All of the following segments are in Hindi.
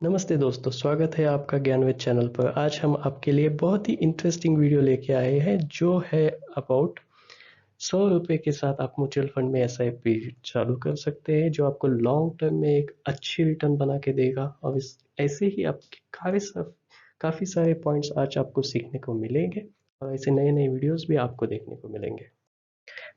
नमस्ते दोस्तों, स्वागत है आपका ज्ञानवेद चैनल पर। आज हम आपके लिए बहुत ही इंटरेस्टिंग वीडियो लेके आए हैं जो है अबाउट 100 रुपये के साथ आप म्यूचुअल फंड में एसआईपी चालू कर सकते हैं जो आपको लॉन्ग टर्म में एक अच्छी रिटर्न बना के देगा। और इस ऐसे ही आपके काफ़ी सारे पॉइंट्स आज आपको सीखने को मिलेंगे और ऐसे नए नए वीडियोस भी आपको देखने को मिलेंगे।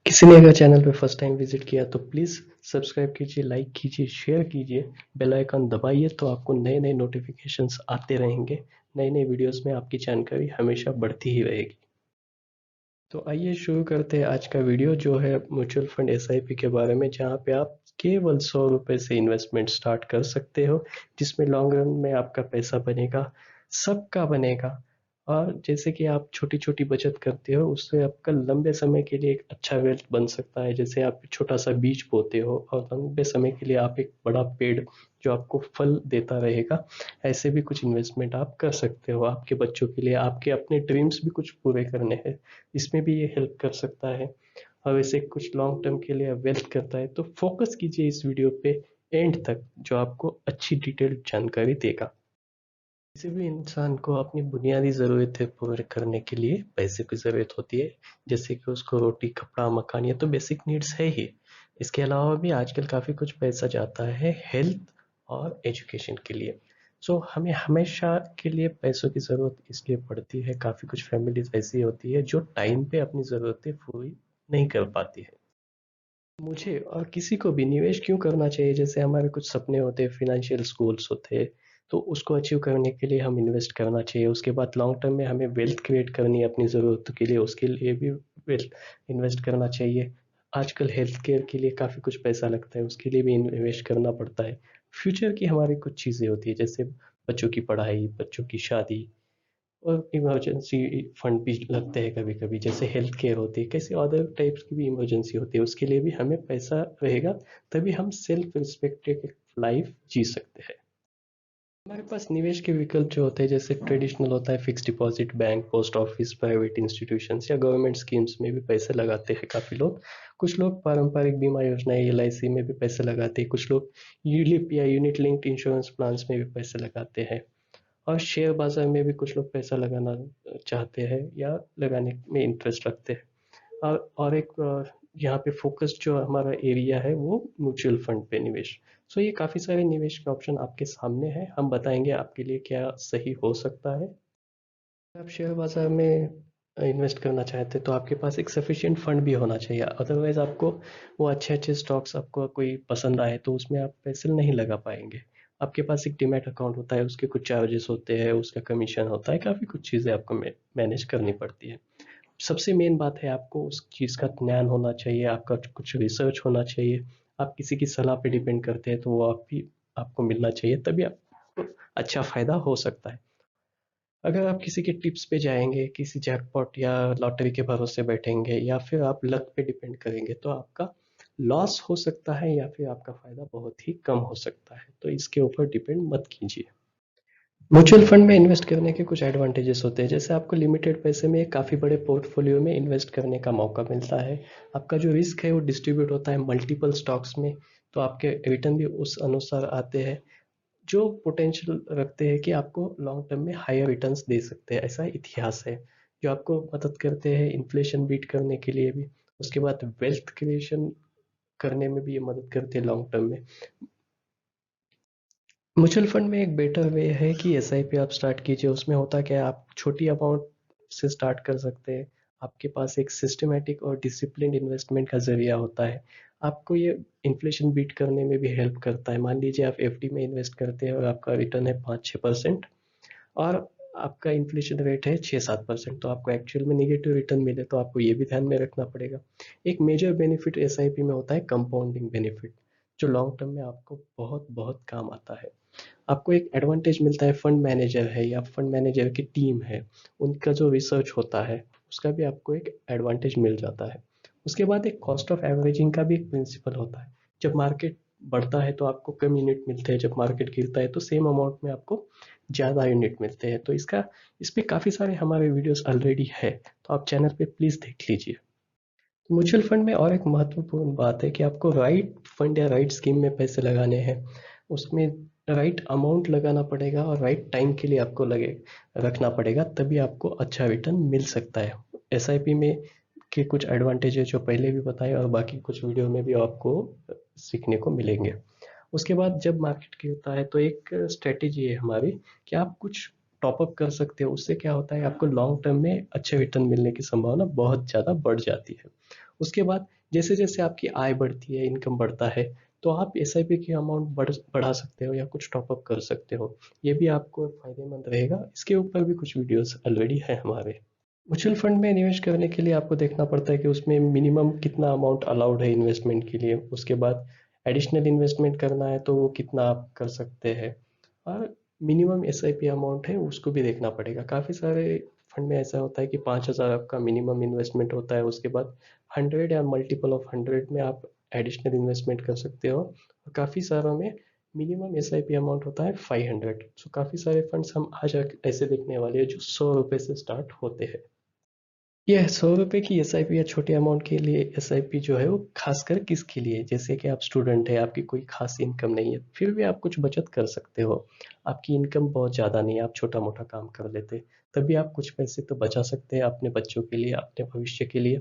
किसी ने अगर चैनल पे फर्स्ट टाइम विजिट किया तो प्लीज़ सब्सक्राइब कीजिए, लाइक कीजिए, शेयर कीजिए, बेल आइकन दबाइए तो आपको नए नए नोटिफिकेशंस आते रहेंगे। नए नए वीडियोस में आपकी जानकारी हमेशा बढ़ती ही रहेगी। तो आइए शुरू करते हैं आज का वीडियो जो है म्यूचुअल फंड एसआईपी के बारे में, जहाँ पे आप केवल 100 रुपये से इन्वेस्टमेंट स्टार्ट कर सकते हो, जिसमें लॉन्ग रन में आपका पैसा बनेगा, सबका बनेगा। और जैसे कि आप छोटी छोटी बचत करते हो उससे आपका लंबे समय के लिए एक अच्छा वेल्थ बन सकता है। जैसे आप छोटा सा बीज बोते हो और लंबे समय के लिए आप एक बड़ा पेड़ जो आपको फल देता रहेगा, ऐसे भी कुछ इन्वेस्टमेंट आप कर सकते हो। आपके बच्चों के लिए आपके अपने ड्रीम्स भी कुछ पूरे करने हैं, इसमें भी ये हेल्प कर सकता है। और वैसे कुछ लॉन्ग टर्म के लिए वेल्थ करता है, तो फोकस कीजिए इस वीडियो पे एंड तक, जो आपको अच्छी डिटेल्ड जानकारी देगा। किसी भी इंसान को अपनी बुनियादी ज़रूरतें पूरे करने के लिए पैसे की ज़रूरत होती है। जैसे कि उसको रोटी, कपड़ा, मकान, ये तो बेसिक नीड्स है ही। इसके अलावा भी आजकल काफ़ी कुछ पैसा जाता है हेल्थ और एजुकेशन के लिए। सो हमें हमेशा के लिए पैसों की ज़रूरत इसलिए पड़ती है। काफ़ी कुछ फैमिलीज ऐसी होती है जो टाइम पे अपनी ज़रूरतें पूरी नहीं कर पाती है। मुझे और किसी को भी निवेश क्यों करना चाहिए? जैसे हमारे कुछ सपने होते हैं, फाइनेंशियल गोल्स होते हैं, तो उसको अचीव करने के लिए हम इन्वेस्ट करना चाहिए। उसके बाद लॉन्ग टर्म में हमें वेल्थ क्रिएट करनी है अपनी ज़रूरतों के लिए, उसके लिए भी वेल्थ इन्वेस्ट करना चाहिए। आजकल हेल्थ केयर के लिए काफ़ी कुछ पैसा लगता है, उसके लिए भी इन्वेस्ट करना पड़ता है। फ्यूचर की हमारी कुछ चीज़ें होती है, जैसे बच्चों की पढ़ाई, बच्चों की शादी, और इमरजेंसी फंड भी लगते हैं कभी कभी, जैसे हेल्थ केयर होती है, कैसे अदर टाइप्स की भी इमरजेंसी होती है, उसके लिए भी हमें पैसा रहेगा, तभी हम सेल्फ रिस्पेक्टेड लाइफ जी सकते हैं। हमारे पास निवेश के विकल्प जो होते हैं, जैसे ट्रेडिशनल होता है fix deposit, bank, post office, private institutions या गवर्नमेंट स्कीम्स में भी पैसे लगाते हैं काफ़ी लोग। कुछ लोग पारंपरिक बीमा योजना एलआईसी में भी पैसे लगाते हैं। कुछ लोग यूलिप या यूनिट लिंक्ड इंश्योरेंस प्लान्स में भी पैसे लगाते हैं। और शेयर बाजार में भी कुछ लोग पैसा लगाना चाहते हैं या लगाने में इंटरेस्ट रखते हैं। और एक यहाँ पे फोकस जो हमारा एरिया है वो म्यूचुअल फंड पे निवेश। सो ये काफ़ी सारे निवेश के ऑप्शन आपके सामने हैं, हम बताएंगे आपके लिए क्या सही हो सकता है। अगर आप शेयर बाजार में इन्वेस्ट करना चाहते हैं तो आपके पास एक सफिशिएंट फंड भी होना चाहिए, अदरवाइज आपको वो अच्छे अच्छे स्टॉक्स आपको कोई पसंद आए तो उसमें आप पैसे नहीं लगा पाएंगे। आपके पास एक डीमैट अकाउंट होता है, उसके कुछ चार्जेस होते हैं, उसका कमीशन होता है, काफ़ी कुछ चीज़ें आपको मैनेज करनी पड़ती है। सबसे मेन बात है आपको उस चीज़ का ज्ञान होना चाहिए, आपका कुछ रिसर्च होना चाहिए। आप किसी की सलाह पे डिपेंड करते हैं तो वो आप भी आपको मिलना चाहिए, तभी आपको अच्छा फ़ायदा हो सकता है। अगर आप किसी के टिप्स पे जाएँगे, किसी जैकपॉट या लॉटरी के भरोसे बैठेंगे या फिर आप लक पे डिपेंड करेंगे, तो आपका लॉस हो सकता है या फिर आपका फ़ायदा बहुत ही कम हो सकता है। तो इसके ऊपर डिपेंड मत कीजिए। म्यूचुअल फंड में इन्वेस्ट करने के कुछ एडवांटेजेस होते हैं, जैसे आपको लिमिटेड पैसे में काफ़ी बड़े पोर्टफोलियो में इन्वेस्ट करने का मौका मिलता है। आपका जो रिस्क है वो डिस्ट्रीब्यूट होता है मल्टीपल स्टॉक्स में, तो आपके रिटर्न भी उस अनुसार आते हैं, जो पोटेंशियल रखते हैं कि आपको लॉन्ग टर्म में हायर रिटर्न्स दे सकते हैं। ऐसा इतिहास है जो आपको मदद करते हैं इन्फ्लेशन बीट करने के लिए भी। उसके बाद वेल्थ क्रिएशन करने में भी ये मदद करते हैं लॉन्ग टर्म में। म्यूचुअल फंड में एक बेटर वे है कि एसआईपी आप स्टार्ट कीजिए। उसमें होता क्या है, आप छोटी अमाउंट से स्टार्ट कर सकते हैं। आपके पास एक सिस्टमेटिक और डिसिप्लिन्ड इन्वेस्टमेंट का जरिया होता है। आपको ये इन्फ्लेशन बीट करने में भी हेल्प करता है। मान लीजिए आप एफडी में इन्वेस्ट करते हैं और आपका रिटर्न है 5-6% और आपका इन्फ्लेशन रेट है 6-7%, तो आपको एक्चुअल में निगेटिव रिटर्न मिले तो आपको ये भी ध्यान में रखना पड़ेगा। एक मेजर बेनिफिट एसआईपी में होता है कंपाउंडिंग बेनिफिट, जो लॉन्ग टर्म में आपको बहुत बहुत काम आता है। आपको एक एडवांटेज मिलता है, फंड मैनेजर है या फंड मैनेजर की टीम है, उनका जो रिसर्च होता है उसका भी आपको एक एडवांटेज मिल जाता है। उसके बाद एक कॉस्ट ऑफ एवरेजिंग का भी एक प्रिंसिपल होता है। जब मार्केट बढ़ता है तो आपको कम यूनिट मिलते हैं, जब मार्केट गिरता है तो सेम अमाउंट में आपको ज़्यादा यूनिट मिलते हैं। तो इस पे काफ़ी सारे हमारे वीडियोस ऑलरेडी है, तो आप चैनल पे प्लीज़ देख लीजिए। म्यूचुअल फंड में और एक महत्वपूर्ण बात है कि आपको राइट फंड या राइट स्कीम में पैसे लगाने हैं। उसमें राइट अमाउंट लगाना पड़ेगा और राइट टाइम के लिए आपको लगे रखना पड़ेगा, तभी आपको अच्छा रिटर्न मिल सकता है। एसआईपी में के कुछ एडवांटेज है जो पहले भी बताए और बाकी कुछ वीडियो में भी आपको सीखने को मिलेंगे। उसके बाद जब मार्केट गिरता है तो एक स्ट्रेटेजी है हमारी कि आप कुछ टॉपअप कर सकते हो। उससे क्या होता है, आपको लॉन्ग टर्म में अच्छे रिटर्न मिलने की संभावना बहुत ज़्यादा बढ़ जाती है। उसके बाद जैसे जैसे आपकी आय बढ़ती है, इनकम बढ़ता है, तो आप एसआईपी की अमाउंट बढ़ा सकते हो या कुछ टॉपअप कर सकते हो। ये भी आपको फायदेमंद रहेगा। इसके ऊपर भी कुछ वीडियोस ऑलरेडी है हमारे। म्यूचुअल फंड में निवेश करने के लिए आपको देखना पड़ता है कि उसमें मिनिमम कितना अमाउंट अलाउड है इन्वेस्टमेंट के लिए। उसके बाद एडिशनल इन्वेस्टमेंट करना है तो वो कितना आप कर सकते हैं, और मिनिमम एसआईपी अमाउंट है उसको भी देखना पड़ेगा। काफ़ी सारे फंड में ऐसा होता है कि 5,000 आपका मिनिमम इन्वेस्टमेंट होता है, उसके बाद 100 या मल्टीपल ऑफ 100 में आप एडिशनल इन्वेस्टमेंट कर सकते हो। और काफ़ी सारों में मिनिमम एसआईपी अमाउंट होता है 500। सो काफ़ी सारे फंड्स हम आज ऐसे देखने वाले हैं जो 100 रुपये से स्टार्ट होते हैं। यह 100 रुपये की एसआईपी या छोटे अमाउंट के लिए एसआईपी जो है वो खासकर किसके लिए, जैसे कि आप स्टूडेंट है, आपकी कोई खास इनकम नहीं है, फिर भी आप कुछ बचत कर सकते हो। आपकी इनकम बहुत ज़्यादा नहीं है, आप छोटा मोटा काम कर लेते, तभी आप कुछ पैसे तो बचा सकते हैं अपने बच्चों के लिए, अपने भविष्य के लिए।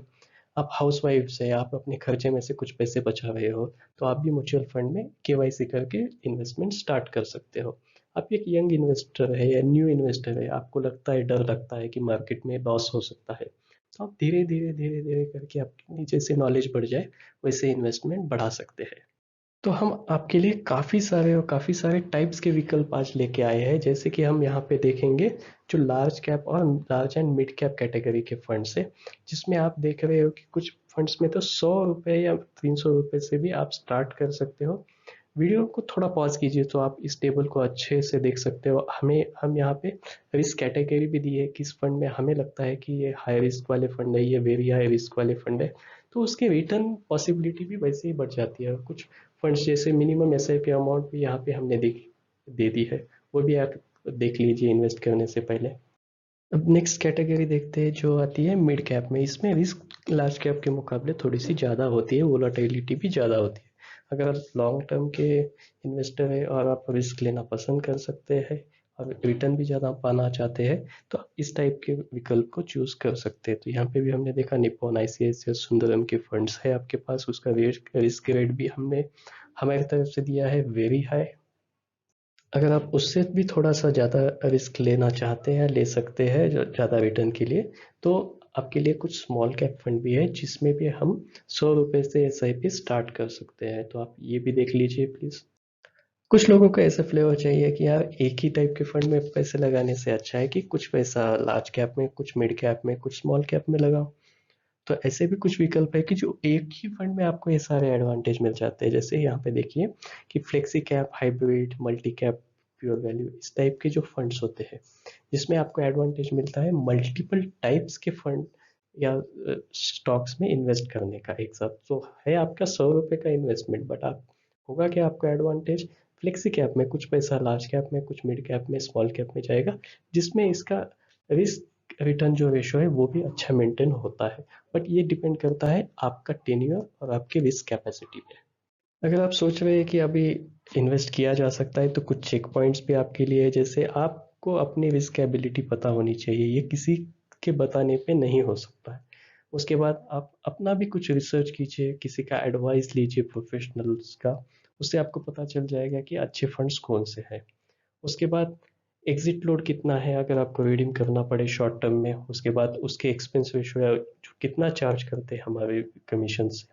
आप हाउस वाइफ से आप अपने खर्चे में से कुछ पैसे बचा रहे हो, तो आप भी म्यूचुअल फंड में केवाईसी करके इन्वेस्टमेंट स्टार्ट कर सकते हो। आप एक यंग इन्वेस्टर है या न्यू इन्वेस्टर है, आपको लगता है, डर लगता है कि मार्केट में लॉस हो सकता है, तो आप धीरे धीरे धीरे धीरे करके आपकी जैसे नॉलेज बढ़ जाए वैसे इन्वेस्टमेंट बढ़ा सकते हैं। तो हम आपके लिए काफ़ी सारे टाइप्स के विकल्प आज लेके आए हैं। जैसे कि हम यहाँ पे देखेंगे जो लार्ज कैप और large and mid cap category के फंड्स है, जिसमें आप देख रहे हो कि कुछ फंड्स में तो 100 रुपये या 300 रुपये से भी आप स्टार्ट कर सकते हो। वीडियो को थोड़ा पॉज कीजिए तो आप इस टेबल को अच्छे से देख सकते हो। हम यहाँ पे रिस्क कैटेगरी भी दी है, किस फंड में हमें लगता है कि ये हाई रिस्क वाले फंड है, ये वेरी हाई रिस्क वाले फंड है, तो उसके रिटर्न पॉसिबिलिटी भी वैसे ही बढ़ जाती है। कुछ फंड्स जैसे मिनिमम एसआईपी अमाउंट भी यहाँ पे हमने दे दी है, वो भी आप देख लीजिए इन्वेस्ट करने से पहले। अब नेक्स्ट कैटेगरी देखते हैं जो आती है मिड कैप में। इसमें रिस्क लार्ज कैप के मुकाबले थोड़ी सी ज़्यादा होती है, वोलाटिलिटी भी ज़्यादा होती है। अगर आप लॉन्ग टर्म के इन्वेस्टर है और आप रिस्क लेना पसंद कर सकते हैं और रिटर्न भी ज़्यादा पाना चाहते हैं, तो आप इस टाइप के विकल्प को चूज कर सकते हैं। तो यहाँ पे भी हमने देखा निप्पॉन, आईसीआईसीआई, सुंदरम के फंड्स है आपके पास, उसका रिस्क रेट भी हमने हमारी तरफ से दिया है वेरी हाई। अगर आप उससे भी थोड़ा सा ज़्यादा रिस्क लेना चाहते हैं, ले सकते हैं ज़्यादा रिटर्न के लिए, तो आपके लिए कुछ स्मॉल कैप फंड भी है जिसमें भी हम 100 रुपये से एसआईपी स्टार्ट कर सकते हैं। तो आप ये भी देख लीजिए प्लीज़। कुछ लोगों को ऐसा फ्लेवर चाहिए कि यार एक ही टाइप के फंड में पैसे लगाने से अच्छा है कि कुछ पैसा लार्ज कैप में, कुछ मिड कैप में, कुछ स्मॉल कैप में लगाओ। तो ऐसे भी कुछ विकल्प है कि जो एक ही फंड में आपको ये सारे एडवांटेज मिल जाते हैं। जैसे यहाँ पे देखिए कि flexi cap, hybrid, multi cap, pure value, इस टाइप के जो फंड्स होते हैं, जिसमें आपको एडवांटेज मिलता है मल्टीपल टाइप्स के फंड या स्टॉक्स में इन्वेस्ट करने का एक साथ। तो है आपका 100 रुपये का इन्वेस्टमेंट, बट आप होगा क्या आपका एडवांटेज, फ्लेक्सी कैप में कुछ पैसा लार्ज कैप में, कुछ मिड कैप में, स्मॉल कैप में जाएगा, जिसमें इसका रिस्क रिटर्न जो रेशो है वो भी अच्छा मेंटेन होता है। बट ये डिपेंड करता है आपका टेन्योर और आपकी रिस्क कैपेसिटी पे। अगर आप सोच रहे हैं कि अभी इन्वेस्ट किया जा सकता है, तो कुछ चेक पॉइंट्स भी आपके लिए है। जैसे आपको अपनी रिस्क एबिलिटी पता होनी चाहिए, ये किसी के बताने पे नहीं हो सकता है। उसके बाद आप अपना भी कुछ रिसर्च कीजिए, किसी का एडवाइस लीजिए प्रोफेशनल्स का, उससे आपको पता चल जाएगा कि अच्छे फंड्स कौन से हैं। उसके बाद एग्जिट लोड कितना है अगर आपको रिडीम करना पड़े शॉर्ट टर्म में। उसके बाद उसके एक्सपेंस रेशो या कितना चार्ज करते हैं हमारे कमीशन से,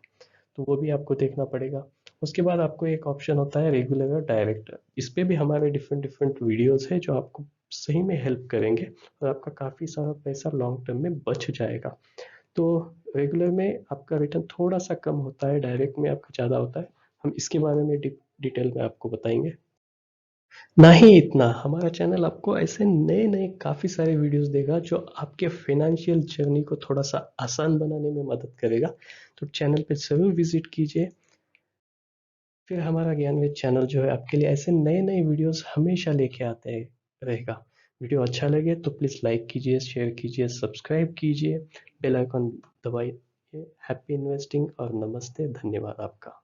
तो वो भी आपको देखना पड़ेगा। उसके बाद आपको एक ऑप्शन होता है रेगुलर और डायरेक्ट। इस पे भी हमारे डिफरेंट डिफरेंट वीडियोस है जो आपको सही में हेल्प करेंगे और आपका काफ़ी सारा पैसा लॉन्ग टर्म में बच जाएगा। तो रेगुलर में आपका रिटर्न थोड़ा सा कम होता है, डायरेक्ट में आपका ज़्यादा होता है। हम इसके बारे में डिटेल में आपको बताएंगे। ना ही इतना, हमारा चैनल आपको ऐसे नए नए काफ़ी सारे वीडियोस देगा जो आपके फाइनेंशियल जर्नी को थोड़ा सा आसान बनाने में मदद करेगा। तो चैनल पे ज़रूर विजिट कीजिए। फिर हमारा ज्ञानवेद चैनल जो है आपके लिए ऐसे नए नए वीडियोस हमेशा लेके आते रहेगा। वीडियो अच्छा लगे तो प्लीज़ लाइक कीजिए, शेयर कीजिए, सब्सक्राइब कीजिए, बेल आइकन दबाइए। हैप्पी इन्वेस्टिंग और नमस्ते, धन्यवाद आपका।